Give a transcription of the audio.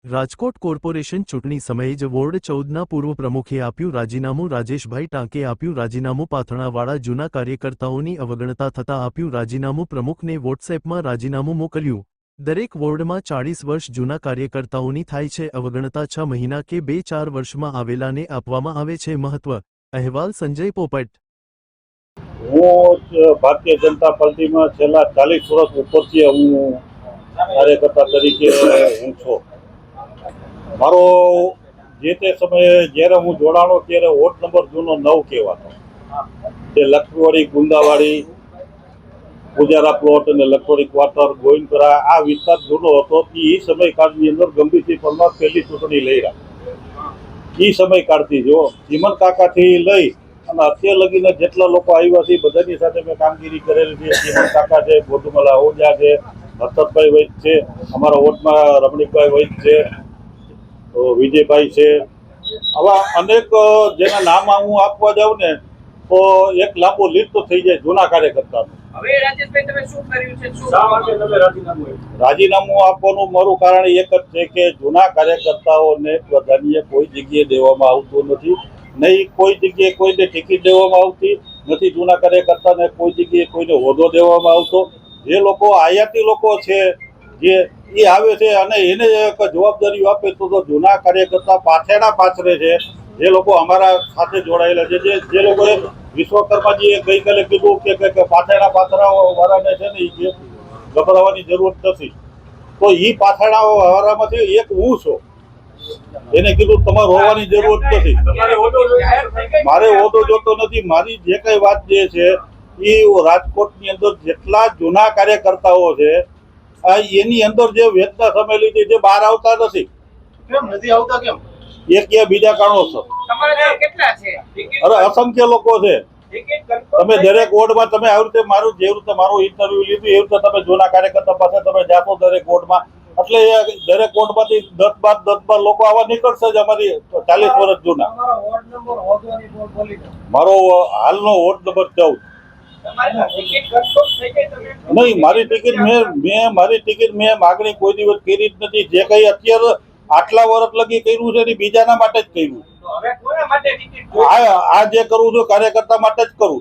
Rajkot corporation ચૂંટણી સમયે જ વોર્ડ 14ના પૂર્વ પ્રમુખે આપ્યું રાજીનામું રાજેશભાઈ ટાંકે આપ્યું રાજીનામું પાથણાવાળા જૂના કાર્યકર્તાઓની અવગણતા થતાં આપ્યું રાજીનામું પ્રમુખને વોટ્સએપમાં રાજીનામું મોકલ્યું દરેક વોર્ડમાં 40 વર્ષ જૂના કાર્યકર્તાઓની થાય છે અવગણતા 6 મહિના કે 2-4 વર્ષમાં આવેલાને આપવામાં આવે છે મહત્વ અહેવાલ સંજય પોપટ હું ભારતીય જનતા પાર્ટીમાં છેલ્લા 40 વર્ષ ઉપરથી હું કાર્યકર્તા તરીકે હું છું. મારો જે તે સમયે જ્યારે હું જોડાણો ત્યારે વોર્ડ નંબર જૂનો 9 કહેવાતો. તે લખવાડી ગુંદાવાડી પૂજારા પ્લોટ અને લખવાડી ક્વાર્ટર ગોવિંદપુરા આ વિસ્તાર જૂનો હતો. એ સમયકાળની અંદર ગંભીરસિંહ પરમાર પહેલી ચૂંટણી લઈ રહ્યા. એ સમયકાળથી જો ચીમન કાકાથી લઈ અને અત્યાર લગીને જેટલા લોકો આવ્યા છે બધાની સાથે મેં કામગીરી કરેલી છે. ચીમન કાકા છે, ગોટુમલા ઓજા છે, હર્ષદભાઈ વૈદ છે, અમારા વોર્ડમાં રમણીકભાઈ વૈદ છે, વિજયભાઈ છે. આવા અનેક જેના નામ હું આપવા જાઉં ને તો એક લાંબો લિસ્ટ તો થઈ જાય જૂના કાર્યકર્તાનું. હવે રાજેશભાઈ તમે શું કર્યું છે? શા માટે તમે રાજીનામું આપવાનું મારું કારણ એક જ છે કે જૂના કાર્યકર્તાઓને પ્રાધાન્ય કોઈ જગ્યાએ દેવામાં આવતું નથી. નહીં કોઈ જગ્યાએ કોઈને ટિકિટ દેવામાં આવતી નથી. જૂના કાર્યકર્તાને કોઈ જગ્યાએ કોઈને હોદ્દો દેવામાં આવતો. જે લોકો આયાતી લોકો છે જે એ આવે છે અને એને એક જવાબદારીઓ આપે તો જૂના કાર્યકર્તા પાછળના પાછળ છે. જે લોકો અમારા સાથે જોડાયેલા છે જે લોકોએ વિશ્વકર્માજીએ ગઈકાલે કીધું કે પાછળના પાથરા વાળાને છે ને એ ગભરાવાની જરૂર નથી. તો એ પાછળના વાળામાંથી એક હું છું. એને કીધું તમારે હોવાની જરૂર નથી. મારે હોદ્દો જોતો નથી. મારી જે કઈ વાત જે છે એ રાજકોટની અંદર જેટલા જૂના કાર્યકર્તાઓ છે એની અંદર જે વેદના સમેલી છે જે બહાર આવતા નથી. કેમ નથી આવતા? કેમ? એક કે બીજા કારણોસર. કેટલા છે? અરે અસંખ્ય લોકો છે. તમે દરેક વોર્ડમાં તમે આવી રીતે મારું જે રીતે મારું ઇન્ટરવ્યુ લીધું એવી રીતે તમે જૂના કાર્યકર્તા પાસે તમે જાતો દરેક વોર્ડમાં એટલે દરેક વોર્ડમાંથી 10-12 લોકો આવા નીકળશે જ. અમારી 40 વર્ષ જૂના. મારો હાલનો વોર્ડ નંબર 14. નહીં, મારી ટિકિટ મેં માગણી કોઈ દિવસ કરી જ નથી. જે કઈ અત્યારે આટલા વર્ષ લગી કર્યું છે ને બીજાના માટે જ કર્યું. આ જે કરું છું કાર્યકર્તા માટે જ કરું.